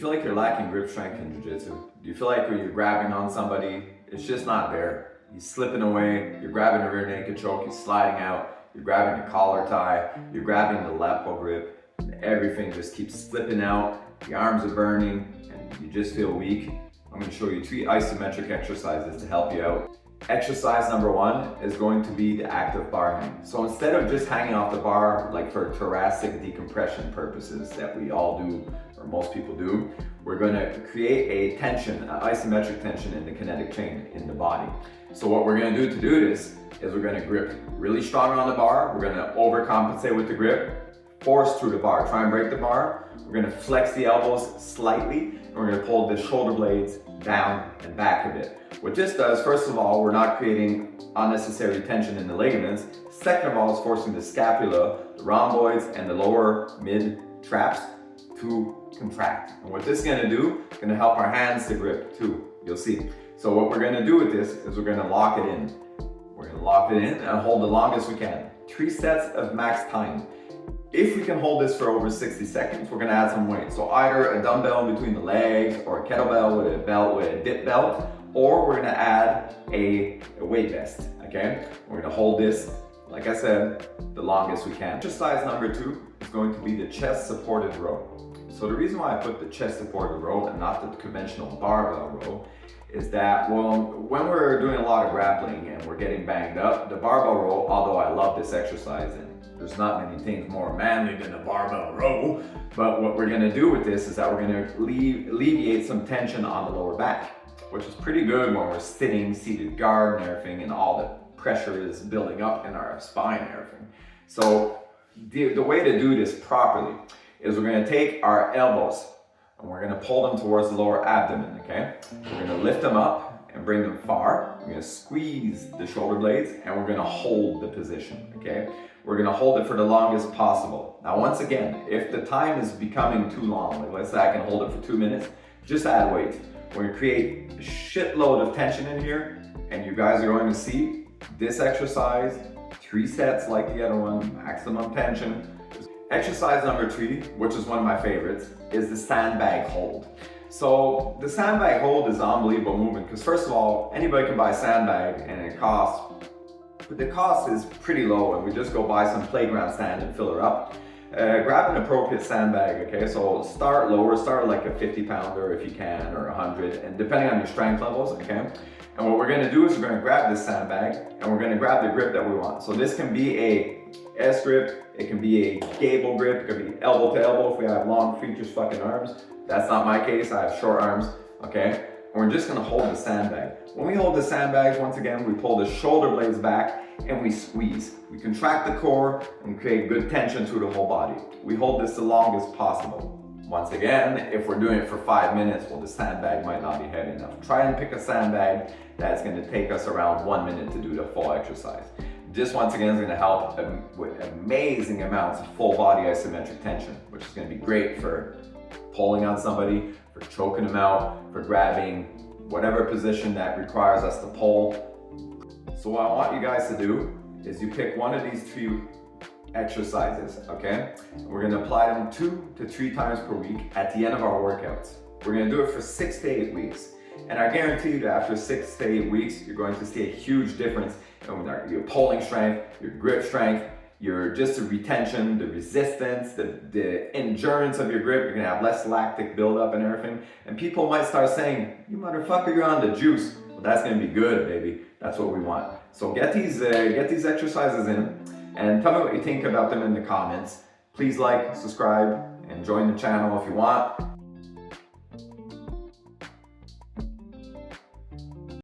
Do you feel like you're lacking grip strength in jiu-jitsu? Do you feel like when you're grabbing on somebody, it's just not there? He's slipping away, you're grabbing a rear naked choke, he's sliding out, you're grabbing a collar tie, you're grabbing the lapel grip, and everything just keeps slipping out, the arms are burning, and you just feel weak. I'm going to show you 3 isometric exercises to help you out. Exercise number 1 is going to be the active bar hang. So instead of just hanging off the bar like for thoracic decompression purposes that we all do, or most people do, we're going to create a tension, an isometric tension in the kinetic chain in the body. So what we're going to do this is we're going to grip really strong on the bar, we're going to overcompensate with the grip, force through the bar, try and break the bar, we're going to flex the elbows slightly, and we're going to pull the shoulder blades down and back a bit. What this does, first of all, we're not creating unnecessary tension in the ligaments. Second of all, it's forcing the scapula, the rhomboids, and the lower mid traps to contract. And what this is going to do, it's going to help our hands to grip too. You'll see. So what we're going to do with this is we're going to lock it in. We're going to lock it in and hold the longest we can. 3 sets of max time. If we can hold this for over 60 seconds, we're going to add some weight. So either a dumbbell in between the legs, or a kettlebell with a belt, with a dip belt, or we're going to add a weight vest, okay? We're going to hold this, like I said, the longest we can. Exercise number 2 is going to be the chest supported row. So the reason why I put the chest supported row and not the conventional barbell row is that, well, when we're doing a lot of grappling and we're getting banged up, the barbell row, although I love this exercise and there's not many things more manly than a barbell row, but what we're going to do with this is that we're going to alleviate some tension on the lower back, which is pretty good when we're sitting, seated guard and everything, and all the pressure is building up in our spine and everything. So the way to do this properly is we're going to take our elbows and we're going to pull them towards the lower abdomen, okay? We're going to lift them up and bring them far. We're going to squeeze the shoulder blades and we're going to hold the position, okay? We're going to hold it for the longest possible. Now, once again, if the time is becoming too long, like let's say I can hold it for 2 minutes, just add weight. We're going to create a shitload of tension in here, and you guys are going to see this exercise, 3 sets like the other one, maximum tension. Exercise number 3, which is one of my favorites, is the sandbag hold. So the sandbag hold is an unbelievable movement because first of all, anybody can buy a sandbag and it costs, but the cost is pretty low and we just go buy some playground sand and fill her up. Grab an appropriate sandbag, okay? So start lower, start like a 50 pounder if you can, or 100, and depending on your strength levels, okay? And what we're gonna do is we're gonna grab this sandbag and we're gonna grab the grip that we want. So this can be a S grip, it can be a gable grip, it can be elbow to elbow if we have long, freakish fucking arms. That's not my case, I have short arms, okay? And we're just gonna hold the sandbag. When we hold the sandbags, once again, we pull the shoulder blades back and we squeeze. We contract the core and create good tension through the whole body. We hold this the longest possible. Once again, if we're doing it for 5 minutes, well, the sandbag might not be heavy enough. Try and pick a sandbag that's gonna take us around 1 minute to do the full exercise. This, once again, is gonna help with amazing amounts of full body isometric tension, which is gonna be great for pulling on somebody, for choking them out, for grabbing, whatever position that requires us to pull. So what I want you guys to do is you pick one of these 3 exercises, okay? And we're gonna apply them 2 to 3 times per week at the end of our workouts. We're gonna do it for 6 to 8 weeks. And I guarantee you that after 6 to 8 weeks, you're going to see a huge difference in your pulling strength, your grip strength, your just the retention, the resistance, the endurance of your grip. You're gonna have less lactic buildup and everything. And people might start saying, you motherfucker, you're on the juice. Well, that's gonna be good, baby. That's what we want. So get these exercises in and tell me what you think about them in the comments. Please like, subscribe, and join the channel if you want.